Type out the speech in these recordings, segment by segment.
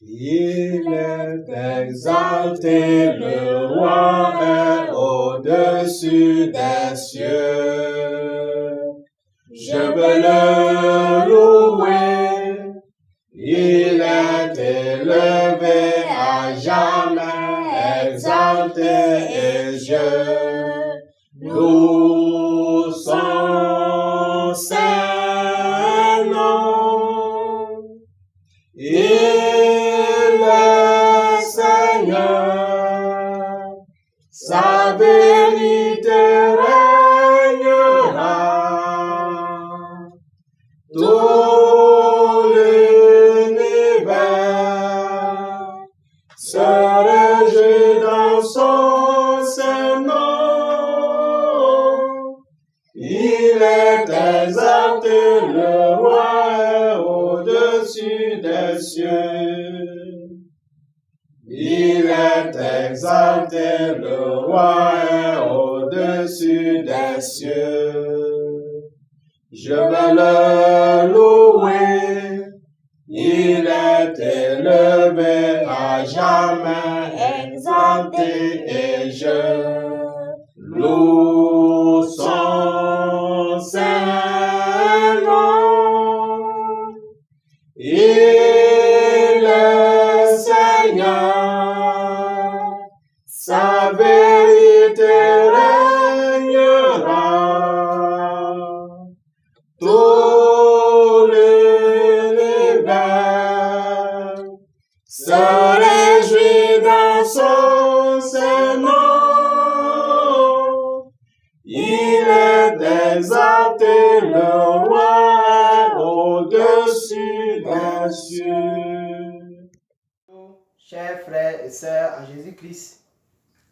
Il est exalté, le roi est au-dessus des cieux. Je veux le louer, il est élevé à jamais, exalté, et je loue son saint nom. Il est Seigneur, sa vérité régnera. Tout l'univers se réjouit dans son saint nom. Il est exalté, le roi est au-dessus des cieux. Il est exalté, le roi est au-dessus des cieux. Je veux le louer, il est élevé à jamais, exalté, et je loue son saint nom. Il est Seigneur, sa vérité régnera. Tout l'univers se réjouit dans son saint nom. Il est exalté, le roi est au-dessus des cieux. Chers frères et sœurs en Jésus-Christ,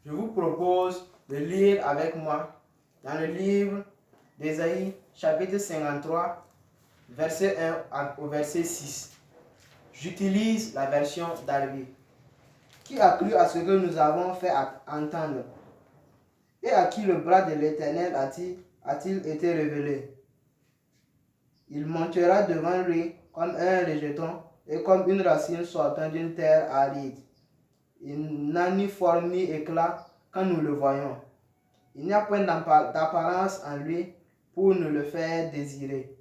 je vous propose de lire avec moi dans le livre d'Ésaïe, chapitre 53, verset 1 au verset 6. J'utilise la version Darby. Qui a cru à ce que nous avons fait entendre? Et à qui le bras de l'Éternel a-t-il été révélé? Il montera devant lui comme un rejeton et comme une racine sortant d'une terre aride. Il n'a ni forme ni éclat quand nous le voyons. Il n'y a point d'apparence en lui pour nous le faire désirer.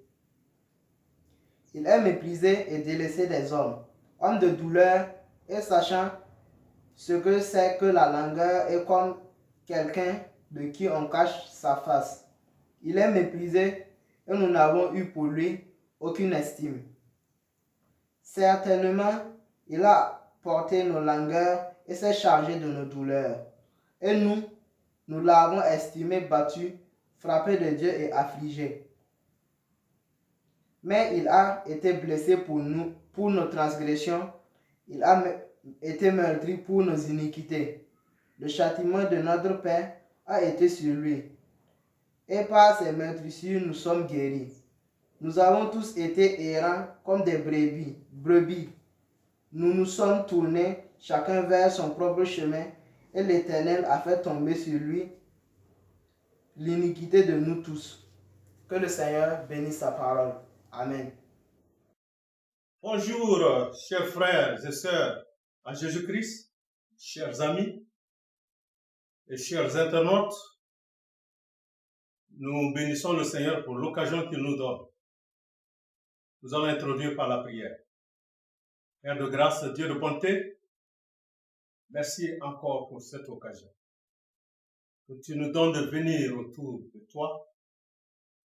Il est méprisé et délaissé des hommes, homme de douleur et sachant ce que c'est que la langueur et comme quelqu'un de qui on cache sa face. Il est méprisé et nous n'avons eu pour lui aucune estime. Certainement, il a porté nos langueurs et s'est chargé de nos douleurs. Et nous l'avons estimé battu, frappé de Dieu et affligé. Mais il a été blessé pour nous, pour nos transgressions. Il a été meurtri pour nos iniquités. Le châtiment de notre paix a été sur lui. Et par ses meurtrissures, nous sommes guéris. Nous avons tous été errants comme des brebis. Nous nous sommes tournés chacun vers son propre chemin, et l'Éternel a fait tomber sur lui l'iniquité de nous tous. Que le Seigneur bénisse sa parole. Amen. Bonjour, chers frères et sœurs en Jésus-Christ, chers amis et chers internautes. Nous bénissons le Seigneur pour l'occasion qu'il nous donne. Nous allons introduire par la prière. Père de grâce, Dieu de bonté, merci encore pour cette occasion. Que tu nous donnes de venir autour de toi.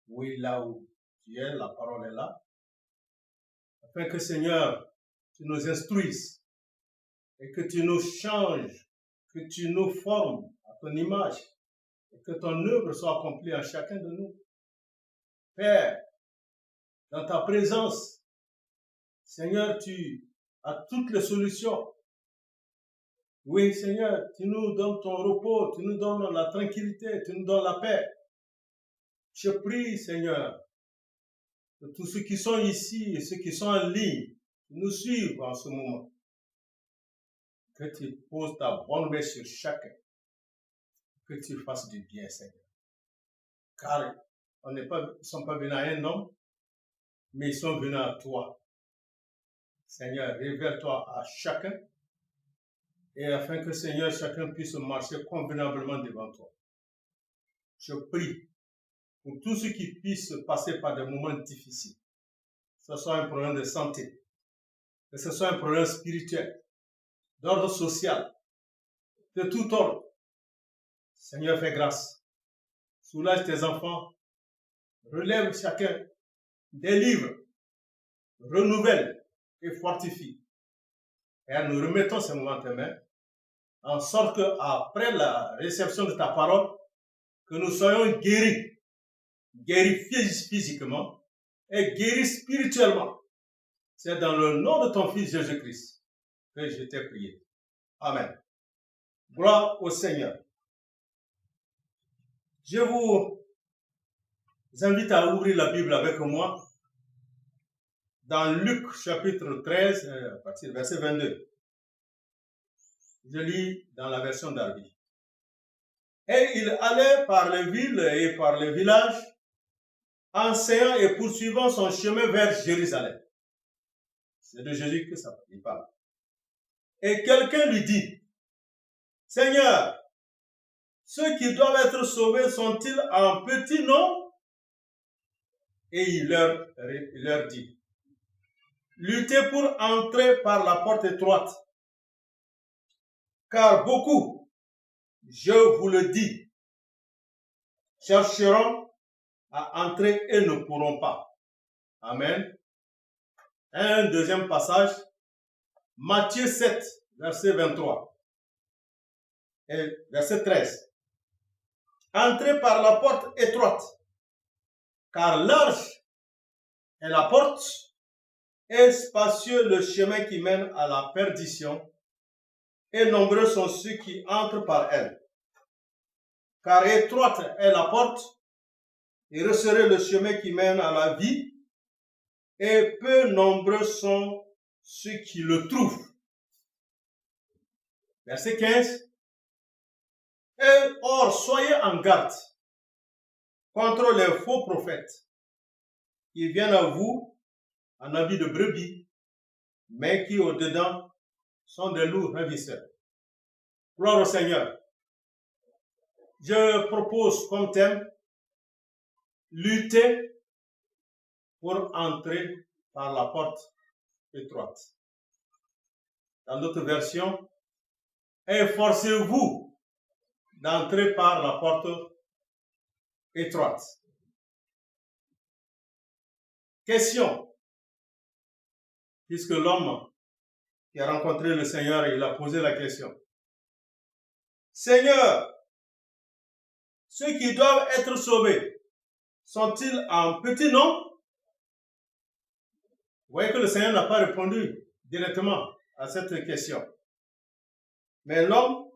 Oui, là où tu es, la parole est là. Afin que, Seigneur, tu nous instruises et que tu nous changes, que tu nous formes à ton image et que ton œuvre soit accomplie en chacun de nous. Père, dans ta présence, Seigneur, tu as toutes les solutions. Oui, Seigneur, tu nous donnes ton repos, tu nous donnes la tranquillité, tu nous donnes la paix. Je prie, Seigneur, que tous ceux qui sont ici et ceux qui sont en ligne, nous suivent en ce moment. Que tu poses ta bonne main sur chacun. Que tu fasses du bien, Seigneur. Car ils ne sont pas venus à un homme, mais ils sont venus à toi. Seigneur, révèle-toi à chacun et afin que, Seigneur, chacun puisse marcher convenablement devant toi. Je prie pour tous ceux qui puissent passer par des moments difficiles, que ce soit un problème de santé, que ce soit un problème spirituel, d'ordre social, de tout ordre. Seigneur, fais grâce. Soulage tes enfants, relève chacun, délivre, renouvelle et fortifie. Et nous remettons ces moments en tes mains, en sorte qu'après la réception de ta parole, que nous soyons guéris physiquement et guéris spirituellement. C'est dans le nom de ton Fils Jésus-Christ que je t'ai prié. Amen. Gloire au Seigneur. Je vous invite à ouvrir la Bible avec moi dans Luc chapitre 13, à partir du verset 22. Je lis dans la version Darby. Et il allait par les villes et par les villages, enseignant et poursuivant son chemin vers Jérusalem. C'est de Jésus que ça parle. Et quelqu'un lui dit, Seigneur, ceux qui doivent être sauvés sont-ils en petit nombre? Et il leur dit, luttez pour entrer par la porte étroite, car beaucoup, je vous le dis, chercheront à entrer et ne pourront pas. Amen. Un deuxième passage, Matthieu 7, verset 23 et verset 13. Entrez par la porte étroite, car large est la porte et spacieux le chemin qui mène à la perdition, et nombreux sont ceux qui entrent par elle. Car étroite est la porte, et resserré le chemin qui mène à la vie, et peu nombreux sont ceux qui le trouvent. Verset 15. Et or, soyez en garde contre les faux prophètes qui viennent à vous en habit de brebis, mais qui au-dedans sont des loups ravisseurs. Gloire au Seigneur. Je propose comme thème lutter pour entrer par la porte étroite. Dans d'autres versions, efforcez-vous d'entrer par la porte étroite. Question. Puisque l'homme qui a rencontré le Seigneur, il a posé la question. Seigneur, ceux qui doivent être sauvés, sont-ils en petit nombre? Vous voyez que le Seigneur n'a pas répondu directement à cette question. Mais l'homme,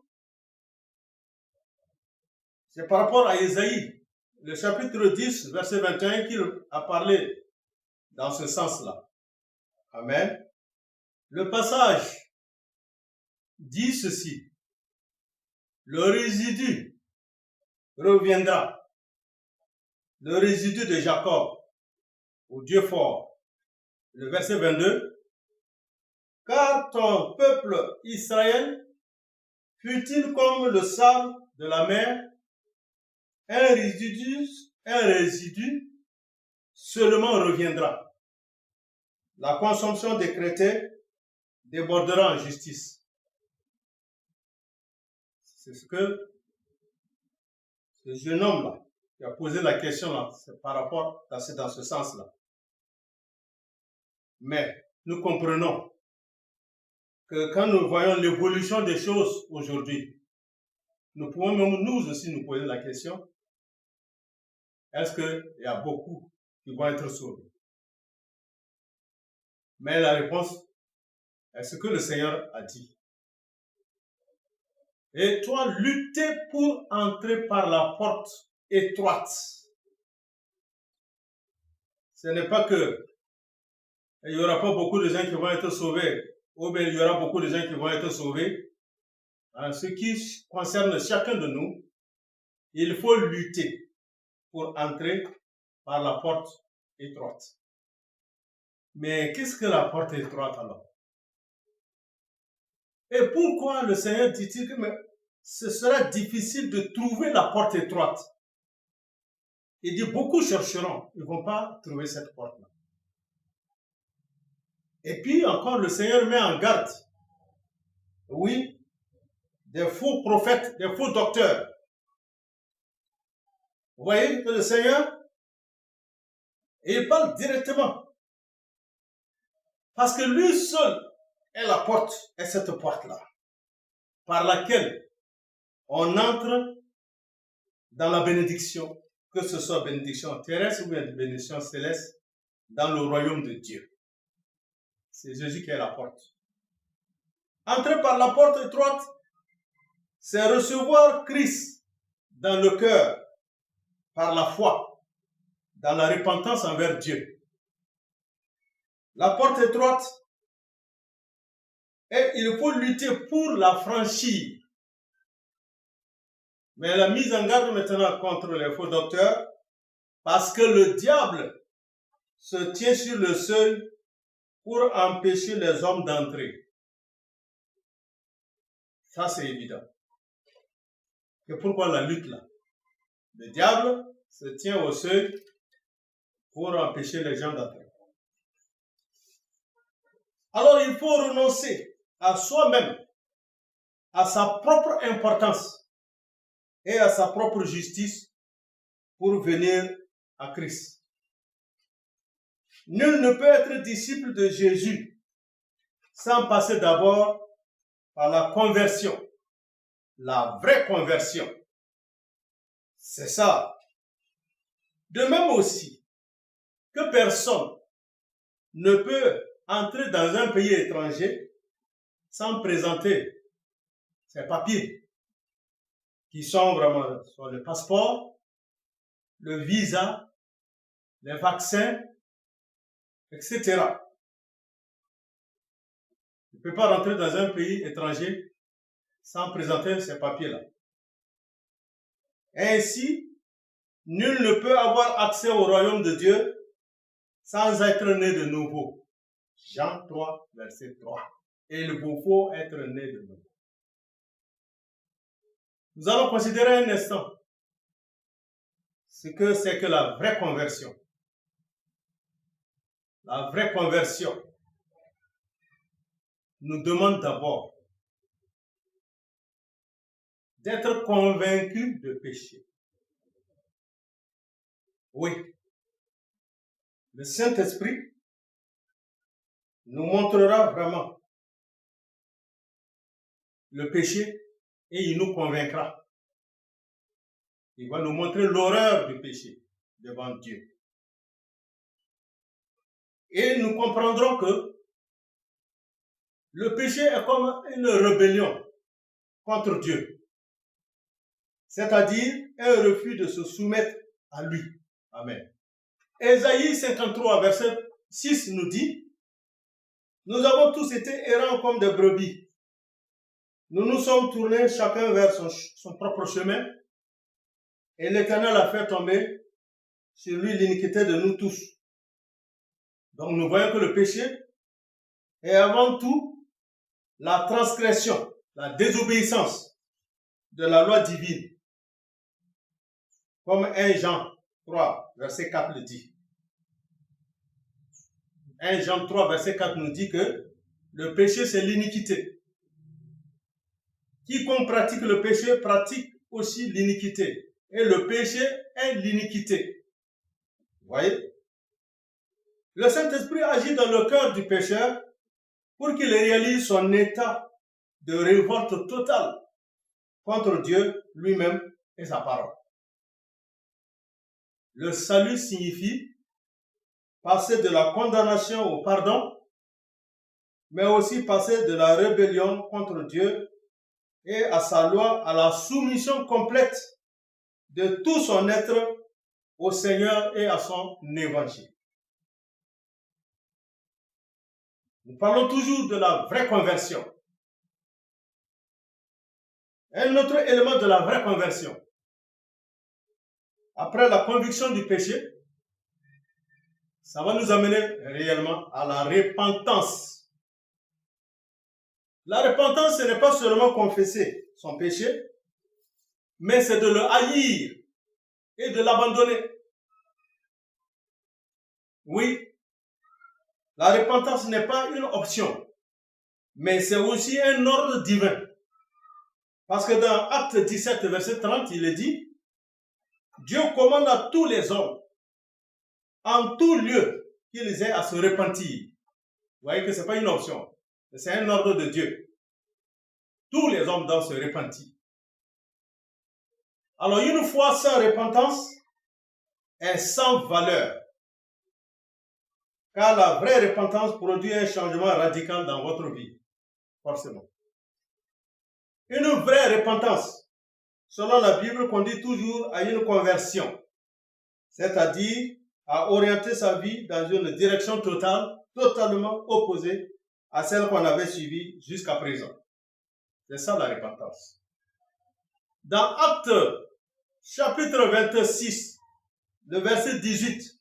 c'est par rapport à Ésaïe, le chapitre 10, verset 21, qu'il a parlé dans ce sens-là. Amen. Le passage dit ceci. Le résidu reviendra. Le résidu de Jacob, au Dieu fort. Le verset 22. Car ton peuple Israël fut-il comme le sable de la mer, un résidu seulement reviendra. La consommation décrétée débordera en justice. C'est ce que ce jeune homme-là, qui a posé la question-là, c'est par rapport à dans ce sens-là. Mais nous comprenons que quand nous voyons l'évolution des choses aujourd'hui, nous pouvons même nous aussi nous poser la question, est-ce qu'il y a beaucoup qui vont être sauvés? Mais la réponse est ce que le Seigneur a dit. Et toi, lutter pour entrer par la porte étroite. Ce n'est pas que il n'y aura pas beaucoup de gens qui vont être sauvés, ou bien il y aura beaucoup de gens qui vont être sauvés. En ce qui concerne chacun de nous, il faut lutter pour entrer par la porte étroite. Mais qu'est-ce que la porte étroite alors? Et pourquoi le Seigneur dit-il que ce sera difficile de trouver la porte étroite? Il dit beaucoup chercheront, ils ne vont pas trouver cette porte-là. Et puis encore, le Seigneur met en garde. Oui, des faux prophètes, des faux docteurs. Vous voyez que le Seigneur, il parle directement. Parce que lui seul est la porte, est cette porte-là, par laquelle on entre dans la bénédiction, que ce soit bénédiction terrestre ou bénédiction céleste, dans le royaume de Dieu. C'est Jésus qui est la porte. Entrer par la porte étroite, c'est recevoir Christ dans le cœur, par la foi, dans la repentance envers Dieu. La porte étroite, et il faut lutter pour la franchir. Mais la mise en garde maintenant contre les faux docteurs, parce que le diable se tient sur le seuil pour empêcher les hommes d'entrer. Ça, c'est évident. Et pourquoi la lutte là? Le diable se tient au seuil pour empêcher les gens d'entrer. Alors, il faut renoncer à soi-même, à sa propre importance et à sa propre justice pour venir à Christ. Nul ne peut être disciple de Jésus sans passer d'abord par la conversion, la vraie conversion. C'est ça. De même aussi que personne ne peut entrer dans un pays étranger sans présenter ses papiers, qui sont vraiment soit le passeport, le visa, les vaccins, etc. Il ne peut pas rentrer dans un pays étranger sans présenter ces papiers-là. Ainsi, nul ne peut avoir accès au royaume de Dieu sans être né de nouveau. Jean 3, verset 3. Et il vous faut être né de nouveau. Nous allons considérer un instant ce que c'est que la vraie conversion. La vraie conversion nous demande d'abord d'être convaincu de péché. Oui, le Saint-Esprit nous montrera vraiment le péché et il nous convaincra. Il va nous montrer l'horreur du péché devant Dieu. Et nous comprendrons que le péché est comme une rébellion contre Dieu. C'est-à-dire un refus de se soumettre à lui. Amen. Ésaïe 53, verset 6 nous dit, « Nous avons tous été errants comme des brebis. Nous nous sommes tournés chacun vers son propre chemin, et l'Éternel a fait tomber sur lui l'iniquité de nous tous. » Donc nous voyons que le péché est avant tout la transgression, la désobéissance de la loi divine. Comme 1 Jean 3, verset 4 le dit. 1 Jean 3, verset 4 nous dit que le péché, c'est l'iniquité. Quiconque pratique le péché pratique aussi l'iniquité. Et le péché est l'iniquité. Vous voyez? Le Saint-Esprit agit dans le cœur du pécheur pour qu'il réalise son état de révolte totale contre Dieu lui-même et sa parole. Le salut signifie passer de la condamnation au pardon, mais aussi passer de la rébellion contre Dieu et à sa loi, à la soumission complète de tout son être au Seigneur et à son évangile. Nous parlons toujours de la vraie conversion. Un autre élément de la vraie conversion. Après la conviction du péché, Ça va nous amener réellement à la repentance. La repentance, ce n'est pas seulement confesser son péché, mais c'est de le haïr et de l'abandonner. Oui, la repentance n'est pas une option, mais c'est aussi un ordre divin. Parce que dans Acte 17, verset 30, il est dit, Dieu commande à tous les hommes, en tout lieu, qu'ils aient à se repentir. Vous voyez que ce n'est pas une option, c'est un ordre de Dieu. Tous les hommes doivent se repentir. Alors, une foi sans repentance est sans valeur. Car la vraie repentance produit un changement radical dans votre vie, forcément. Une vraie repentance, selon la Bible, conduit toujours à une conversion, c'est-à-dire à orienter sa vie dans une direction totalement opposée à celle qu'on avait suivie jusqu'à présent. C'est ça la repentance. Dans Actes chapitre 26, le verset 18,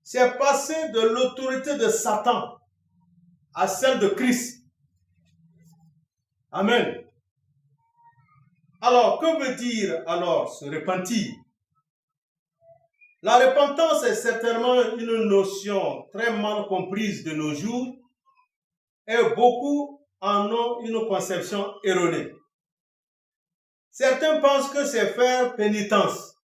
c'est passé de l'autorité de Satan à celle de Christ. Amen. Alors, que veut dire alors se repentir? La repentance est certainement une notion très mal comprise de nos jours et beaucoup en ont une conception erronée. Certains pensent que c'est faire pénitence.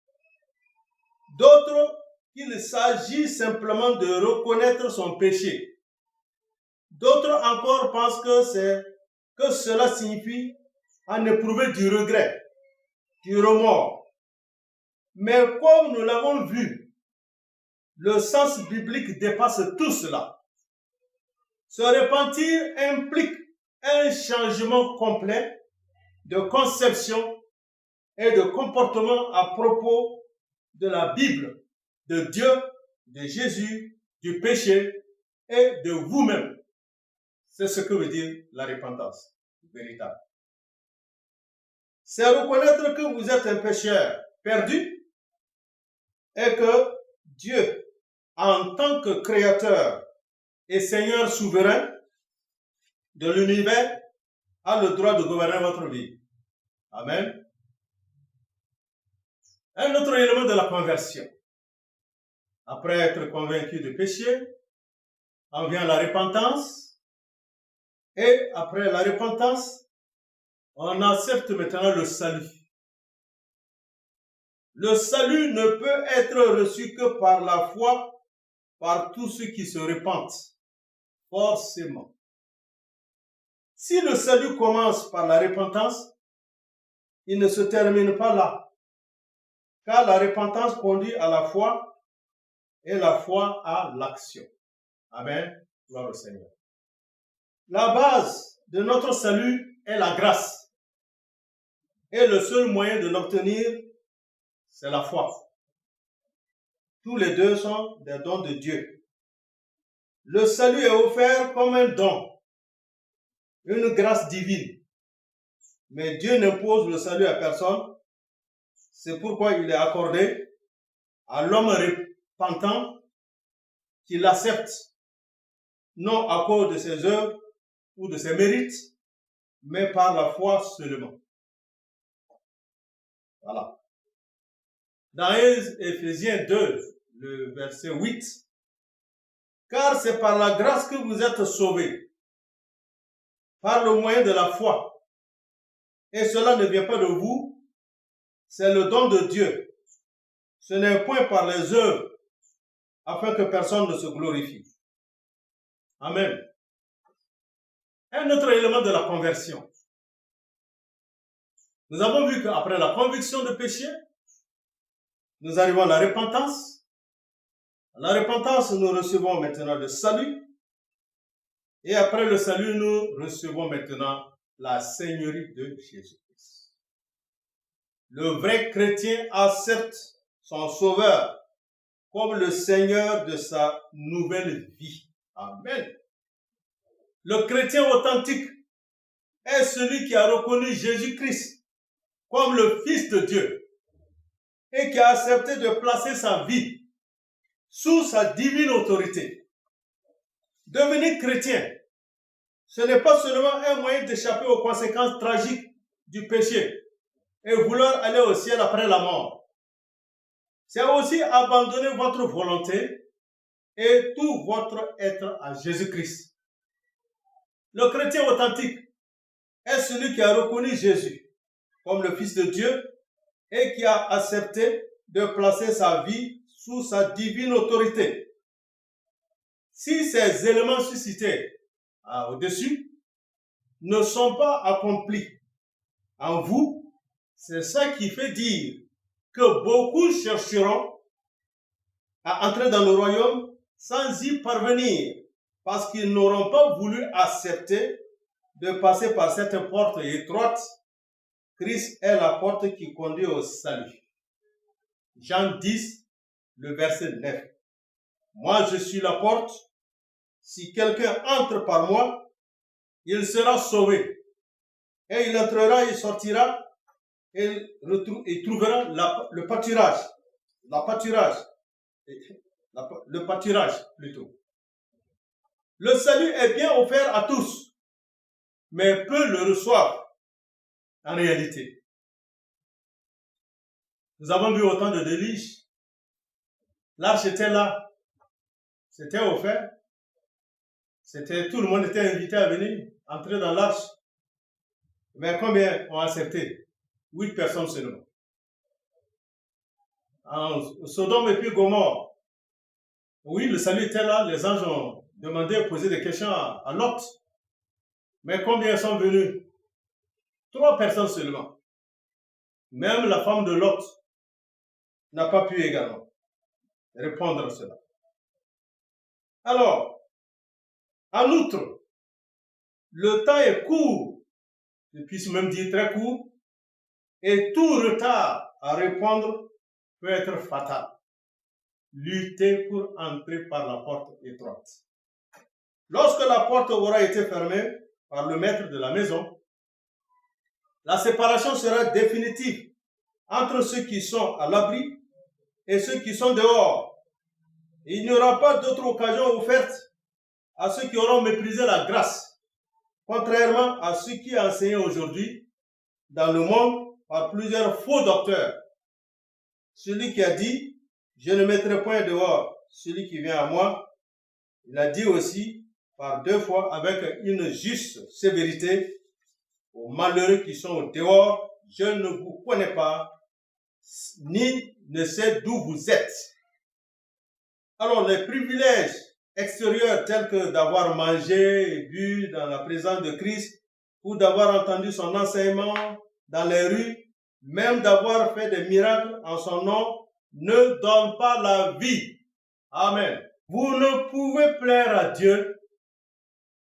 D'autres qu'il s'agit simplement de reconnaître son péché. D'autres encore pensent que cela signifie en éprouver du regret, du remords. Mais comme nous l'avons vu, le sens biblique dépasse tout cela. Se repentir implique un changement complet de conception et de comportement à propos de la Bible, de Dieu, de Jésus, du péché et de vous-même. C'est ce que veut dire la repentance véritable. C'est reconnaître que vous êtes un pécheur perdu et que Dieu, en tant que créateur et Seigneur souverain de l'univers, a le droit de gouverner votre vie. Amen. Un autre élément de la conversion. Après être convaincu de péché, en vient la repentance. Et après la repentance, on accepte maintenant le salut. Le salut ne peut être reçu que par la foi, par tous ceux qui se repentent. Forcément. Si le salut commence par la repentance, il ne se termine pas là. Car la repentance conduit à la foi et la foi à l'action. Amen. Gloire au Seigneur. La base de notre salut est la grâce. Et le seul moyen de l'obtenir, c'est la foi. Tous les deux sont des dons de Dieu. Le salut est offert comme un don, une grâce divine. Mais Dieu n'impose le salut à personne. C'est pourquoi il est accordé à l'homme repentant qui l'accepte, non à cause de ses œuvres ou de ses mérites, mais par la foi seulement. Voilà. Dans Éphésiens 2, le verset 8, car c'est par la grâce que vous êtes sauvés, par le moyen de la foi. Et cela ne vient pas de vous, c'est le don de Dieu. Ce n'est point par les œuvres, afin que personne ne se glorifie. Amen. Un autre élément de la conversion. Nous avons vu qu'après la conviction de péché, nous arrivons à la repentance. À la repentance, nous recevons maintenant le salut. Et après le salut, nous recevons maintenant la Seigneurie de Jésus-Christ. Le vrai chrétien accepte son Sauveur comme le Seigneur de sa nouvelle vie. Amen. Le chrétien authentique est celui qui a reconnu Jésus-Christ comme le Fils de Dieu et qui a accepté de placer sa vie sous sa divine autorité. Devenir chrétien, ce n'est pas seulement un moyen d'échapper aux conséquences tragiques du péché et vouloir aller au ciel après la mort. C'est aussi abandonner votre volonté et tout votre être à Jésus-Christ. Le chrétien authentique est celui qui a reconnu Jésus comme le Fils de Dieu et qui a accepté de placer sa vie sous sa divine autorité. Si ces éléments suscités au-dessus ne sont pas accomplis en vous, c'est ça qui fait dire que beaucoup chercheront à entrer dans le royaume sans y parvenir, parce qu'ils n'auront pas voulu accepter de passer par cette porte étroite. Christ est la porte qui conduit au salut. Jean 10, le verset 9. Moi, je suis la porte. Si quelqu'un entre par moi, il sera sauvé. Et il entrera, il sortira, et il trouvera le pâturage. Le pâturage, plutôt. Le salut est bien offert à tous, mais peu le reçoivent en réalité. Nous avons vu autant de délices. L'arche était là. C'était offert. Tout le monde était invité à venir, entrer dans l'arche. Mais combien ont accepté? 8 personnes seulement. En Sodome et puis Gomorrhe. Oui, le salut était là. Les anges ont demandé, posé des questions à Lot. Mais combien sont venus? 3 personnes seulement. Même la femme de Lot n'a pas pu également répondre à cela. Alors, en outre, le temps est court, je puisse même dire très court, et tout retard à répondre peut être fatal. Luttez pour entrer par la porte étroite. Lorsque la porte aura été fermée par le maître de la maison, la séparation sera définitive entre ceux qui sont à l'abri et ceux qui sont dehors. Il n'y aura pas d'autre occasion offerte à ceux qui auront méprisé la grâce, contrairement à ce qui est enseigné aujourd'hui dans le monde par plusieurs faux docteurs. Celui qui a dit « Je ne mettrai point dehors celui qui vient à moi », il a dit aussi par 2 fois avec une juste sévérité aux malheureux qui sont au dehors, « Je ne vous connais pas, ni ne sais d'où vous êtes ». Alors les privilèges extérieurs tels que d'avoir mangé et bu dans la présence de Christ ou d'avoir entendu son enseignement dans les rues, même d'avoir fait des miracles en son nom, ne donnent pas la vie. Amen. Vous ne pouvez plaire à Dieu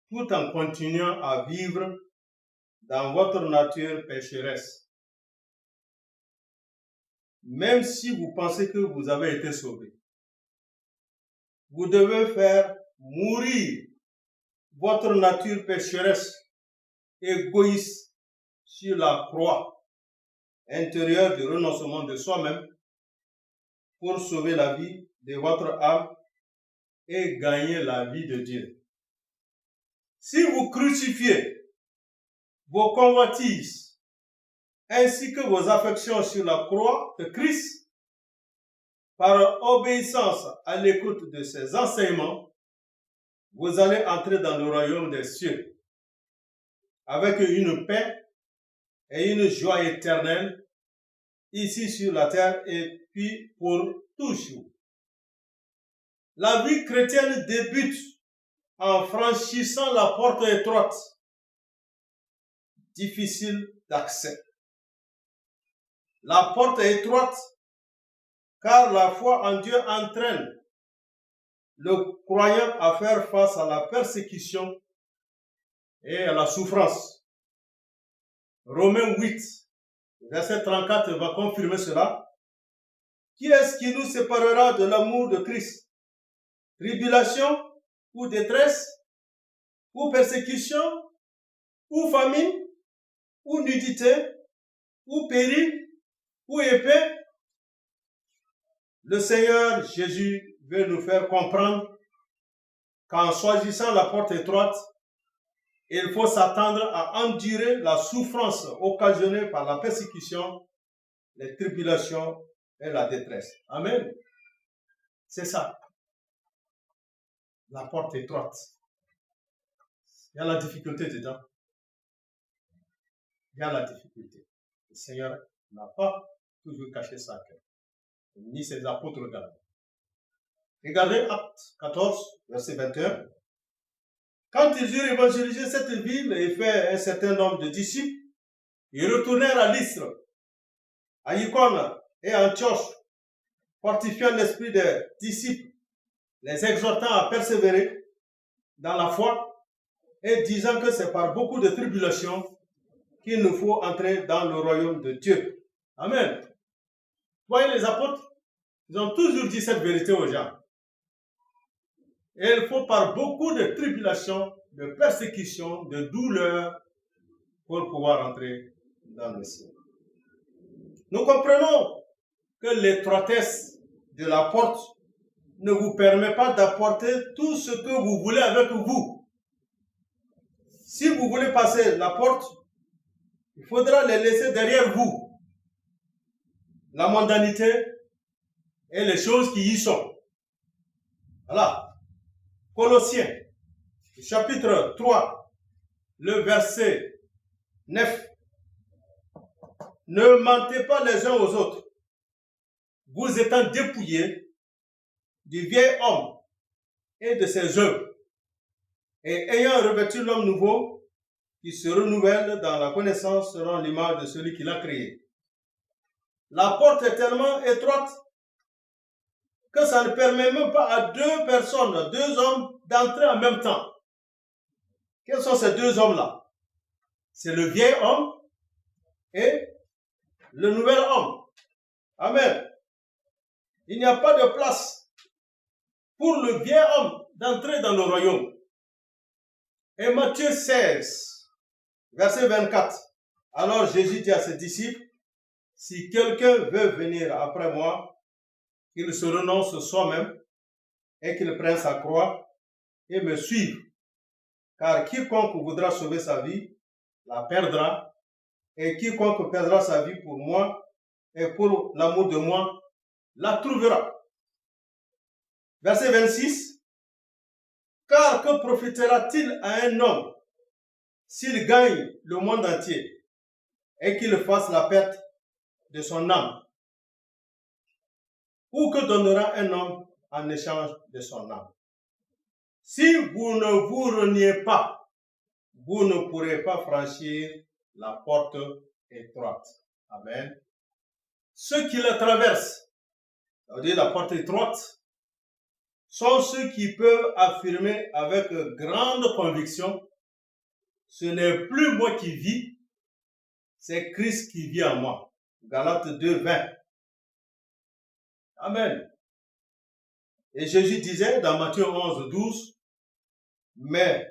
tout en continuant à vivre dans votre nature pécheresse. Même si vous pensez que vous avez été sauvé, vous devez faire mourir votre nature pécheresse, égoïste, sur la croix intérieure du renoncement de soi-même pour sauver la vie de votre âme et gagner la vie de Dieu. Si vous crucifiez vos convoitises ainsi que vos affections sur la croix de Christ, par obéissance à l'écoute de ses enseignements, vous allez entrer dans le royaume des cieux avec une paix et une joie éternelle ici sur la terre et puis pour toujours. La vie chrétienne débute en franchissant la porte étroite, difficile d'accès. La porte est étroite car la foi en Dieu entraîne le croyant à faire face à la persécution et à la souffrance. Romains 8, verset 34 va confirmer cela. Qui est-ce qui nous séparera de l'amour de Christ? Tribulation ou détresse ou persécution ou famine ou nudité ou péril ou épée? Le Seigneur Jésus veut nous faire comprendre qu'en choisissant la porte étroite, il faut s'attendre à endurer la souffrance occasionnée par la persécution, les tribulations et la détresse. Amen. C'est ça. La porte étroite. Il y a la difficulté dedans. Il y a la difficulté. Le Seigneur n'a pas toujours caché sa cœur, ni ses apôtres également. Regardez Actes 14, verset 21. Quand ils eurent évangélisé cette ville et fait un certain nombre de disciples, ils retournèrent à Lystre, à Icône et à Antioche, fortifiant l'esprit des disciples, les exhortant à persévérer dans la foi et disant que c'est par beaucoup de tribulations qu'il nous faut entrer dans le royaume de Dieu. Amen. Voyez les apôtres, ils ont toujours dit cette vérité aux gens. Et il faut par beaucoup de tribulations, de persécutions, de douleurs pour pouvoir entrer dans le ciel. Nous comprenons que l'étroitesse de la porte ne vous permet pas d'apporter tout ce que vous voulez avec vous. Si vous voulez passer la porte, il faudra les laisser derrière vous. La mondanité et les choses qui y sont. Voilà. Colossiens, chapitre 3, le verset 9. Ne mentez pas les uns aux autres, vous étant dépouillés du vieil homme et de ses œuvres, et ayant revêtu l'homme nouveau qui se renouvelle dans la connaissance selon l'image de celui qui l'a créé. La porte est tellement étroite que ça ne permet même pas à deux personnes, deux hommes, d'entrer en même temps. Quels sont ces deux hommes-là? C'est le vieil homme et le nouvel homme. Amen. Il n'y a pas de place pour le vieil homme d'entrer dans le royaume. Et Matthieu 16, verset 24. Alors Jésus dit à ses disciples, si quelqu'un veut venir après moi, qu'il se renonce soi-même et qu'il prenne sa croix et me suive. Car quiconque voudra sauver sa vie, la perdra, et quiconque perdra sa vie pour moi et pour l'amour de moi, la trouvera. Verset 26. Car que profitera-t-il à un homme s'il gagne le monde entier et qu'il fasse la perte de son âme? Ou que donnera un homme en échange de son âme? Si vous ne vous reniez pas, vous ne pourrez pas franchir la porte étroite. Amen. Ceux qui la traversent, c'est-à-dire la porte étroite, sont ceux qui peuvent affirmer avec grande conviction, ce n'est plus moi qui vis, c'est Christ qui vit en moi. Galates 2, 20. Amen. Et Jésus disait dans Matthieu 11, 12, mais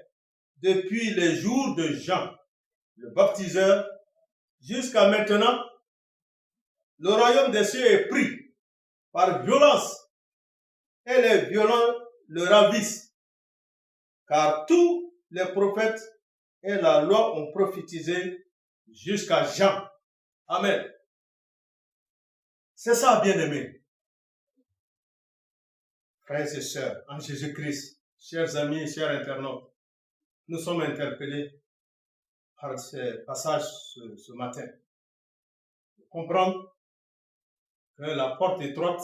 depuis les jours de Jean, le baptiseur, jusqu'à maintenant, le royaume des cieux est pris par violence et les violents le ravissent. Car tous les prophètes et la loi ont prophétisé jusqu'à Jean. Amen. C'est ça, bien-aimés. Frères et sœurs, en Jésus-Christ, chers amis, chers internautes, nous sommes interpellés par ce passage ce matin. Comprendre que la porte étroite,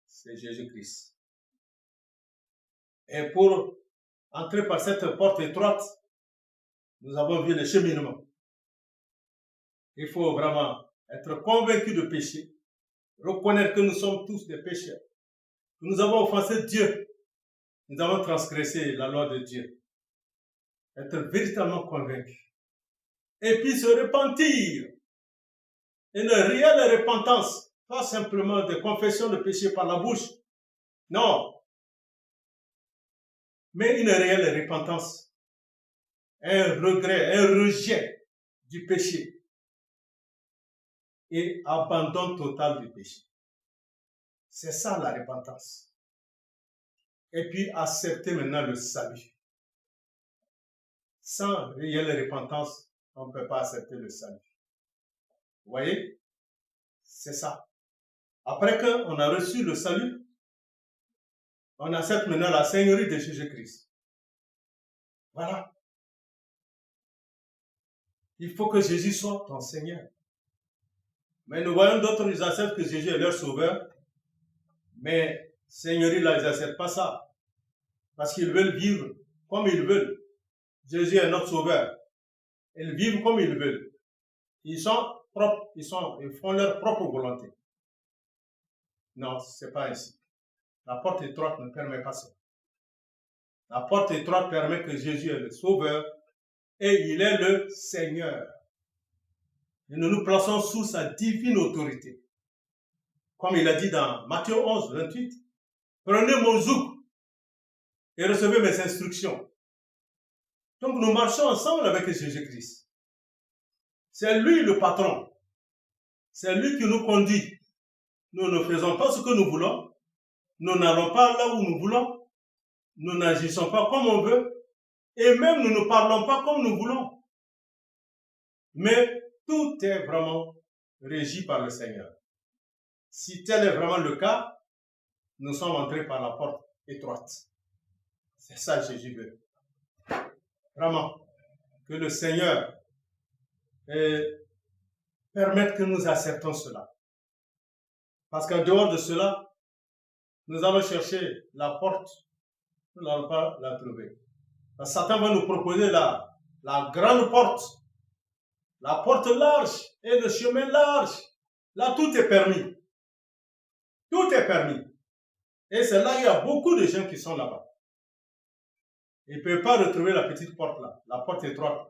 c'est Jésus-Christ. Et pour entrer par cette porte étroite, nous avons vu le cheminement. Il faut vraiment être convaincu de péché, reconnaître que nous sommes tous des pécheurs, que nous avons offensé Dieu, nous avons transgressé la loi de Dieu. Être véritablement convaincu. Et puis se repentir. Une réelle repentance, pas simplement de confession de péché par la bouche. Non. Mais une réelle repentance. Un regret, un rejet du péché. Et abandon total du péché. C'est ça la repentance. et puis accepter maintenant le salut. Sans réelle repentance, on ne peut pas accepter le salut. Vous voyez? C'est ça. Après qu'on a reçu le salut, on accepte maintenant la Seigneurie de Jésus-Christ. Voilà. Il faut que Jésus soit ton Seigneur. Mais nous voyons d'autres, ils acceptent que Jésus est leur sauveur. Mais Seigneurie, là, ils n'acceptent pas ça. Parce qu'ils veulent vivre comme ils veulent. Jésus est notre sauveur. Ils vivent comme ils veulent. Ils sont propres, ils font leur propre volonté. Non, c'est pas ainsi. La porte étroite ne permet pas ça. La porte étroite permet que Jésus est le sauveur et il est le Seigneur. Et nous nous plaçons sous sa divine autorité. Comme il a dit dans Matthieu 11, 28, prenez mon zouk et recevez mes instructions. Donc nous marchons ensemble avec Jésus-Christ. C'est lui le patron. C'est lui qui nous conduit. Nous ne faisons pas ce que nous voulons. Nous n'allons pas là où nous voulons. Nous n'agissons pas comme on veut. Et même nous ne parlons pas comme nous voulons. Mais tout est vraiment régi par le Seigneur. Si tel est vraiment le cas, nous sommes entrés par la porte étroite. C'est ça que Jésus veut. Vraiment, que le Seigneur permette que nous acceptons cela. Parce qu'en dehors de cela, nous allons chercher la porte, nous n'allons pas la trouver. Parce que Satan va nous proposer la grande porte, la porte large et le chemin large. Là, tout est permis. Tout est permis. Et c'est là qu'il y a beaucoup de gens qui sont là-bas. Ils ne peuvent pas retrouver la petite porte là, la porte étroite.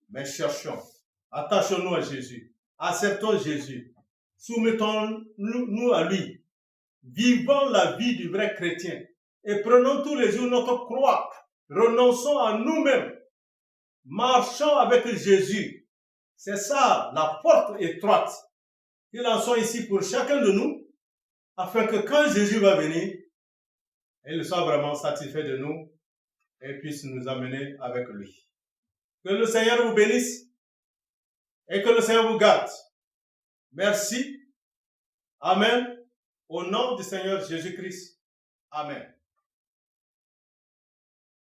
Mais cherchons, attachons-nous à Jésus, acceptons Jésus, soumettons-nous à lui, vivons la vie du vrai chrétien et prenons tous les jours notre croix, renonçons à nous-mêmes, marchons avec Jésus. C'est ça, la porte étroite. Qu'il en soit ici pour chacun de nous, afin que quand Jésus va venir, il soit vraiment satisfait de nous et puisse nous amener avec lui. Que le Seigneur vous bénisse et que le Seigneur vous garde. Merci. Amen. Au nom du Seigneur Jésus-Christ. Amen.